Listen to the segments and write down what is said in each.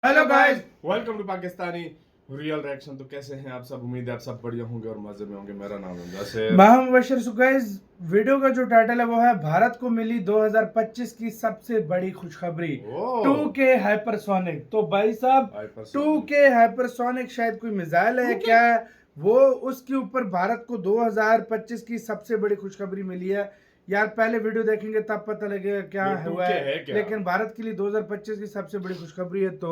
Hello guys, welcome to Pakistani real reaction. तो कैसे हैं आप सब? उम्मीद है आप सब बढ़िया होंगे और मजे में होंगे। मेरा नाम है मुदस्सिर। मैं हूं मुबश्शिर। सो गाइस, वीडियो का जो टाइटल है वो है भारत को मिली 2025 की सबसे बड़ी खुशखबरी, 2K हाइपरसोनिक। तो भाई साहब, 2K हाइपरसोनिक शायद कोई मिसाइल है क्या है वो, उसके ऊपर भारत को 2025 की सबसे बड़ी खुशखबरी मिली है। यार पहले वीडियो देखेंगे तब पता लगेगा क्या हुआ है क्या? लेकिन भारत के लिए 2025 की सबसे बड़ी खुशखबरी है। तो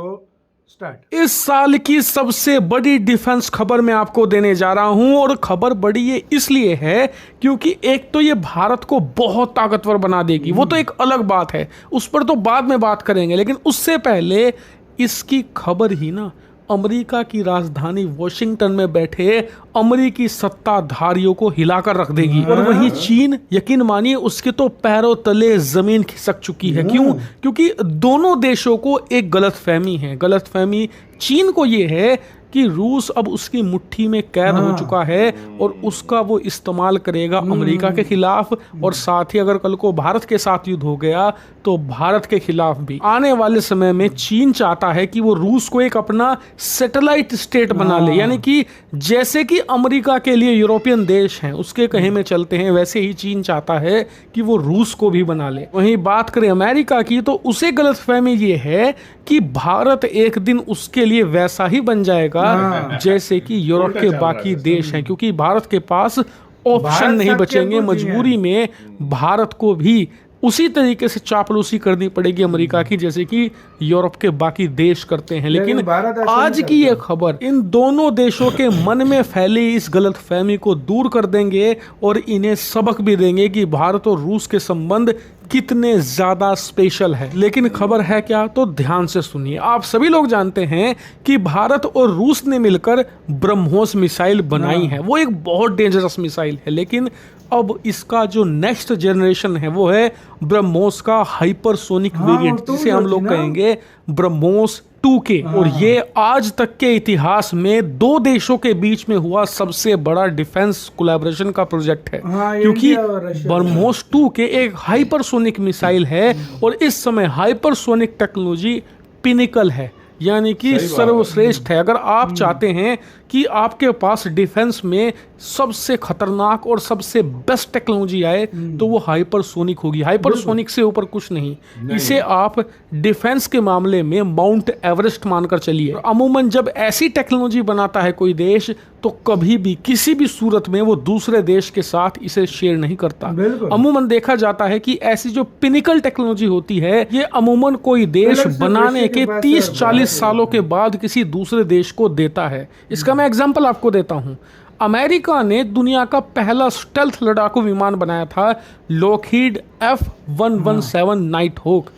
स्टार्ट। इस साल की सबसे बड़ी डिफेंस खबर मैं आपको देने जा रहा हूं, और खबर बड़ी ये इसलिए है क्योंकि एक तो ये भारत को बहुत ताकतवर बना देगी, वो तो एक अलग बात है, उस पर तो बाद में बात करेंगे। लेकिन उससे पहले इसकी खबर ही ना अमेरिका की राजधानी वॉशिंगटन में बैठे अमेरिकी सत्ताधारियों को हिलाकर रख देगी। और वहीं चीन, यकीन मानिए, उसके तो पैरों तले जमीन खिसक चुकी है। क्यों? क्योंकि दोनों देशों को एक गलतफहमी है। गलतफहमी चीन को ये है कि रूस अब उसकी मुट्ठी में कैद हो चुका है और उसका वो इस्तेमाल करेगा अमेरिका के खिलाफ, और साथ ही अगर कल को भारत के साथ युद्ध हो गया तो भारत के खिलाफ भी। आने वाले समय में चीन चाहता है कि वो रूस को एक अपना सैटेलाइट स्टेट बना ले, यानी कि जैसे कि अमेरिका के लिए यूरोपियन देश हैं उसके कहे में चलते हैं, वैसे ही चीन चाहता है कि वो रूस को भी बना ले। वहीं बात करें अमेरिका की, तो उसे गलतफहमी ये है कि भारत एक दिन उसके लिए वैसा ही बन जाएगा जैसे कि यूरोप के बाकी देश हैं, क्योंकि भारत के पास ऑप्शन नहीं बचेंगे। मजबूरी में भारत को भी उसी तरीके से चापलूसी करनी पड़ेगी अमेरिका की, जैसे कि यूरोप के बाकी देश करते हैं। लेकिन आज की ये खबर इन दोनों देशों के मन में फैली इस गलतफहमी को दूर कर देंगे और इन्हें सबक भी देंगे कि भारत और रूस के संबंध कितने ज्यादा स्पेशल है। लेकिन खबर है क्या, तो ध्यान से सुनिए। आप सभी लोग जानते हैं कि भारत और रूस ने मिलकर ब्रह्मोस मिसाइल बनाई है। वो एक बहुत डेंजरस मिसाइल है, लेकिन अब इसका जो नेक्स्ट जनरेशन है वो है ब्रह्मोस का हाइपरसोनिक वेरिएंट, जिसे हम लोग कहेंगे ब्रह्मोस 2K। और ये आज तक के इतिहास में दो देशों के बीच में हुआ सबसे बड़ा डिफेंस कोलैबोरेशन का प्रोजेक्ट है। क्योंकि ब्रह्मोस 2K एक हाइपरसोनिक मिसाइल है और इस समय हाइपरसोनिक टेक्नोलॉजी पिनिकल है, यानी कि सर्वश्रेष्ठ है। अगर आप चाहते हैं कि आपके पास डिफेंस में सबसे खतरनाक और सबसे बेस्ट टेक्नोलॉजी आए तो वो हाइपरसोनिक होगी। हाइपरसोनिक से ऊपर कुछ नहीं। इसे आप डिफेंस के मामले में माउंट एवरेस्ट मानकर चलिए। अमूमन जब ऐसी टेक्नोलॉजी बनाता है कोई देश तो कभी भी किसी भी सूरत में वो दूसरे देश के साथ इसे शेयर नहीं करता। अमूमन देखा जाता है कि ऐसी जो पिनिकल टेक्नोलॉजी होती है ये अमूमन कोई देश बनाने के 30-40 सालों के बाद किसी दूसरे देश को देता है। इसका मैं एग्जांपल आपको देता हूं। अमेरिका ने दुनिया का पहला स्टेल्थ लड़ाकू विमान बनाया था, लॉकहीड F-117 नाइट होक।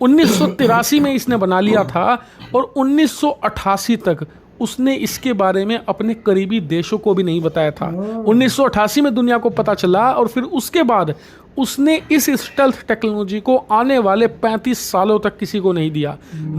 1983 में इसने बना लिया था और 1988 तक उसने इसके बारे में अपने करीबी देशों को भी नहीं बताया था। 1988 में दुनिया को पता चला और फिर उसके बाद उसने इस स्टेल्थ टेक्नोलॉजी को आने वाले 35 सालों तक किसी को नहीं दिया।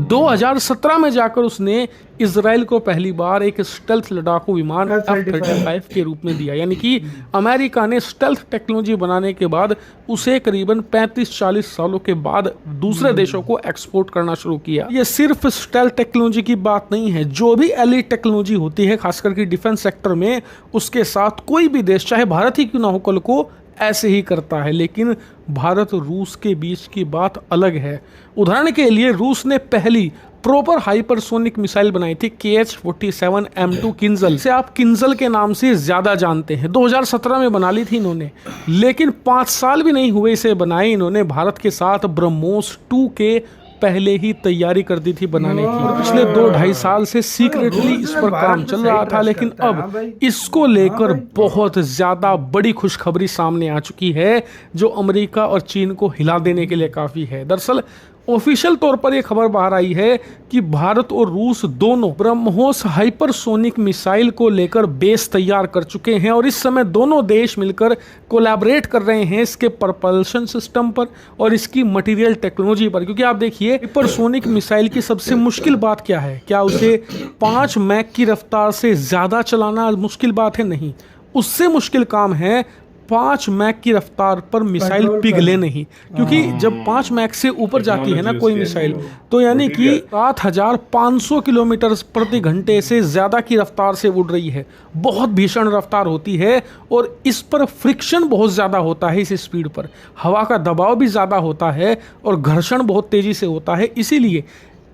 2017 में जाकर उसने इजराइल को पहली बार एक स्टेल्थ लड़ाकू विमान F-35 के रूप में दिया। यानी कि अमेरिका ने स्टेल्थ टेक्नोलॉजी बनाने के बाद उसे करीबन 35-40 सालों के बाद दूसरे देशों को एक्सपोर्ट करना शुरू किया। ये सिर्फ स्टेल्थ टेक्नोलॉजी की बात नहीं है, जो भी एलीट टेक्नोलॉजी होती है खासकर कि डिफेंस सेक्टर में, उसके साथ कोई भी देश, चाहे भारत ही क्यों ना हो, कल को ऐसे ही करता है। लेकिन भारत और रूस के बीच की बात अलग है। उदाहरण के लिए रूस ने पहली प्रॉपर हाइपरसोनिक मिसाइल बनाई थी KH-47 M2 किंजल से। आप किंजल के नाम से ज्यादा जानते हैं। 2017 में बना ली थी इन्होंने, लेकिन 5 साल भी नहीं हुए इसे बनाए इन्होंने। भारत के साथ ब्रह्मोस 2K पहले ही तैयारी कर दी थी बनाने की। पिछले 2-2.5 साल से सीक्रेटली इस पर काम चल रहा था, लेकिन अब इसको लेकर बहुत ज्यादा बड़ी खुशखबरी सामने आ चुकी है जो अमेरिका और चीन को हिला देने के लिए काफी है। दरअसल ऑफिशियल तौर पर यह खबर बाहर आई है कि भारत और रूस दोनों ब्रह्मोस हाइपरसोनिक मिसाइल को लेकर बेस तैयार कर चुके हैं और इस समय दोनों देश मिलकर कोलैबोरेट कर रहे हैं इसके propulsion सिस्टम पर और इसकी मटेरियल टेक्नोलॉजी पर। क्योंकि आप देखिए, हाइपरसोनिक मिसाइल की सबसे मुश्किल बात क्या है? क्या उसे 5 मैक की रफ्तार से ज्यादा चलाना मुश्किल बात है? नहीं, उससे मुश्किल काम है 5 मैक की रफ्तार पर मिसाइल कंट्रोल पिघले करना। नहीं, क्योंकि जब 5 मैक से ऊपर जाती है ना कोई Technology मिसाइल, उसकी तो यानी वो कि ठीक 7500 किलोमीटर प्रति घंटे से ज़्यादा की रफ्तार से उड़ रही है। बहुत भीषण रफ्तार होती है और इस पर फ्रिक्शन बहुत ज़्यादा होता है। इस स्पीड पर हवा का दबाव भी ज़्यादा होता है और घर्षण बहुत तेज़ी से होता है, इसीलिए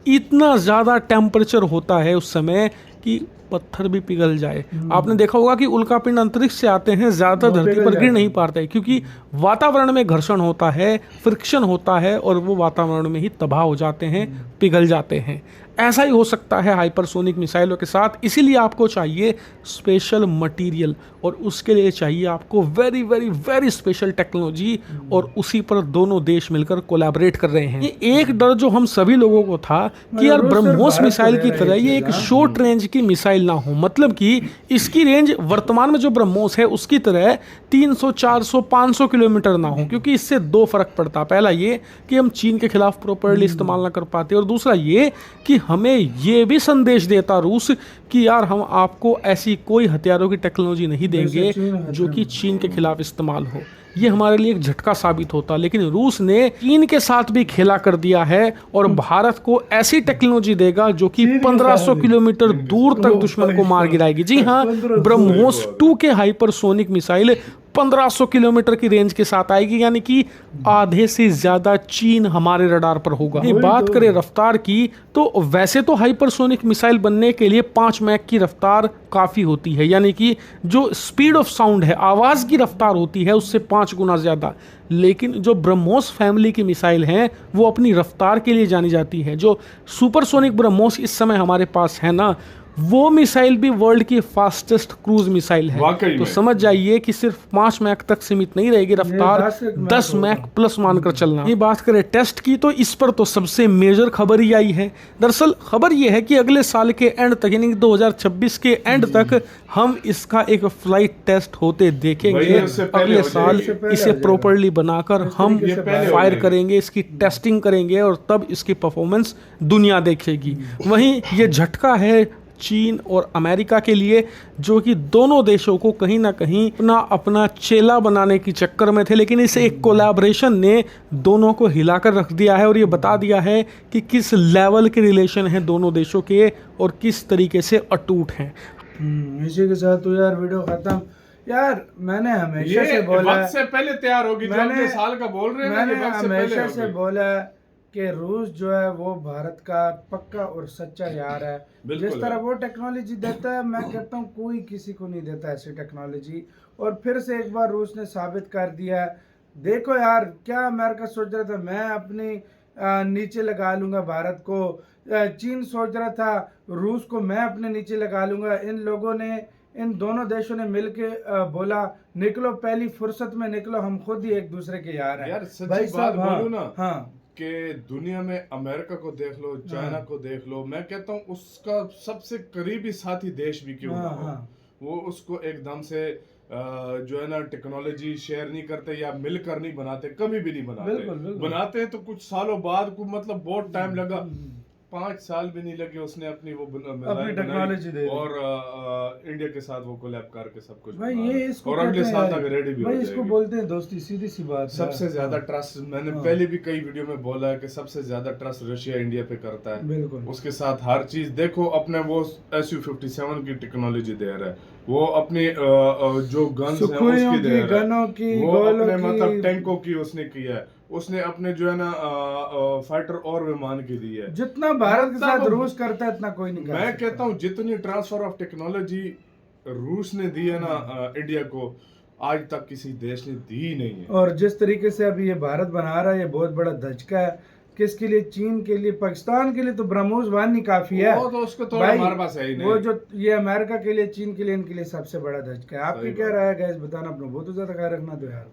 इतना ज़्यादा टेम्परेचर होता है उस समय कि पत्थर भी पिघल जाए। आपने देखा होगा कि उल्कापिंड अंतरिक्ष से आते हैं, ज़्यादातर वो धरती पिघल पर गिर जाते नहीं हैं। पाते, क्योंकि वातावरण में घर्षण होता है, फ्रिक्शन होता है और वो वातावरण में ही तबाह हो जाते हैं, पिघल जाते हैं। ऐसा ही हो सकता है हाइपरसोनिक मिसाइलों के साथ, इसीलिए आपको चाहिए स्पेशल मटेरियल और उसके लिए चाहिए आपको very very very special technology, और उसी पर दोनों देश मिलकर कोलैबोरेट कर रहे हैं। ये एक डर जो हम सभी लोगों को था कि यार रूस और ब्रह्मोस भारत मिसाइल को की ले तरह रहे ये थे, एक हाँ। शॉर्ट रेंज की मिसाइल ना हो, मतलब कि इसकी रेंज वर्तमान में जो ब्रह्मोस है उसकी तरह 300 400 500 किलोमीटर ना हो, क्योंकि इससे दो फर्क पड़ता। पहला ये कि हम चीन के खिलाफ प्रॉपरली इस्तेमाल ना कर पाते, और दूसरा ये कि हमें ये भी संदेश देता रूस कि यार हम आपको ऐसी कोई हथियारों की टेक्नोलॉजी नहीं देंगे जो कि चीन के खिलाफ इस्तेमाल हो। ये हमारे लिए एक झटका साबित होता, लेकिन रूस ने चीन के साथ भी खेला कर दिया है और भारत को ऐसी टेक्नोलॉजी देगा जो कि 1500 किलोमीटर दूर तक दुश्मन को मार गिराएगी। जी हाँ, ब्रह्मोस 2 के हाइपरसोनिक मिसाइल 1500 किलोमीटर की रेंज के साथ आएगी, यानी कि आधे से ज्यादा चीन हमारे रडार पर होगा। ये बात करें रफ्तार की, तो वैसे तो हाइपरसोनिक मिसाइल बनने के लिए 5 मैक की रफ्तार काफी होती है, यानी कि जो स्पीड ऑफ साउंड है, आवाज की रफ्तार होती है उससे 5 गुना ज्यादा। लेकिन जो ब्रह्मोस फैमिली की मिसाइल हैं वो अपनी रफ्तार के लिए जानी जाती है। जो सुपरसोनिक ब्रह्मोस इस समय हमारे पास है ना, वो मिसाइल भी वर्ल्ड की फास्टेस्ट क्रूज मिसाइल है। वाकई तो में। समझ जाइए कि सिर्फ 5 मैक तक सीमित नहीं रहेगी रफ्तार, 10 मैक प्लस मानकर चलना। ये बात करें टेस्ट की, तो इस पर तो सबसे मेजर खबर ही आई है। दरअसल खबर ये है कि अगले साल के एंड तक, यानी 2026 के एंड तक हम इसका एक फ्लाइट टेस्ट होते देखेंगे। वही उससे पहले अगले हो साल जाएगी। इसे प्रॉपरली बनाकर हम तरीके से पहले हो फायर जाएगी। करेंगे, इसकी टेस्टिंग करेंगे और तब इसकी परफॉर्मेंस दुनिया देखेगी। वहीं ये झटका है चीन और अमेरिका के लिए, जो कि दोनों देशों को कहीं ना कहीं अपना अपना चेला बनाने की चक्कर में थे, लेकिन इस एक कोलैबोरेशन ने दोनों को हिलाकर रख दिया है और ये बता दिया है कि किस लेवल के रिलेशन हैं दोनों देशों के और किस तरीके से अटूट हैं। इसी के साथ तो यार वीडियो खत्म। यार मैंने हमेशा से ये बोला वक्त से पहले तैयार होगी, जो मैंने- अपने साल का बोल रहे हैं ना, मैंने ये वक्त से पहले हमेशा से होगी। बोला कि रूस जो है वो भारत का पक्का और सच्चा यार है। बिल्कुल जिस तरह है। वो टेक्नोलॉजी देता है, मैं कहता हूँ कोई किसी को नहीं देता ऐसी टेक्नोलॉजी। और फिर से एक बार रूस ने साबित कर दिया है। देखो यार, क्या अमेरिका सोच रहा था मैं अपनी नीचे लगा लूंगा भारत को, चीन सोच रहा था रूस को मैं अपने नीचे लगा लूंगा। इन लोगों ने, इन दोनों देशों ने मिलके बोला निकलो, पहली फुर्सत में निकलो, हम खुद ही एक दूसरे के यार हैं। यार सच्ची भाई बात साहब, हाँ, बोलूं ना, हाँ कि दुनिया में अमेरिका को देख लो, चाइना को देख लो, मैं कहता हूँ उसका सबसे करीबी साथी देश भी क्यों ना हो, वो उसको एकदम से जो है ना टेक्नोलॉजी शेयर नहीं करते या मिलकर नहीं बनाते, कभी भी नहीं बनाते। बिल्कुल। बनाते हैं तो कुछ सालों बाद को, मतलब बहुत टाइम लगा, 5 साल भी नहीं लगे उसने अपनी वो अपनी टेक्नोलॉजी दे दी। और इंडिया के साथ वो कोलैब करके सब कुछ भाई बना ये दी। इसको और अगले कहते साल हैं तक रेडी भी हो भाई, इसको जाएगी। बोलते हैं दोस्ती, सीधी सी बात है। सबसे ज्यादा हाँ, ट्रस्ट मैंने हाँ। पहले भी कई वीडियो में बोला है कि सबसे ज्यादा ट्रस्ट रशिया इंडिया पे करता है। बिल्कुल। उसके साथ हर चीज देखो, अपने वो SU-57 की टेक्नोलॉजी दे रहा है, वो अपनी जो गन्स हैं सुखोइयों उसकी दे की, रहा है, गनों की, वो गोलों अपने की, मतलब टैंकों की उसने किया है, उसने अपने जो है ना फाइटर और विमान की दी है। जितना भारत के मतलब साथ रूस करता है इतना कोई नहीं कर मैं सकता। कहता हूँ जितनी ट्रांसफर ऑफ टेक्नोलॉजी रूस ने दी है ना इंडिया को, आज तक किसी देश ने दी ही नहीं है। और जिस तरीके से अभी ये भारत बना रहा है, ये बहुत बड़ा धचका है। किसके लिए? चीन के लिए, पाकिस्तान के लिए तो ब्रह्मोस 1 ही काफी है। वो तो उसको तो भाई, हमारे पास है ही नहीं। वो जो ये अमेरिका के लिए, चीन के लिए, इनके लिए सबसे बड़ा धचका है। आपकी सही क्या बात। राय है गैस बताना, अपना बहुत ज्यादा ख्याल रखना तो यार।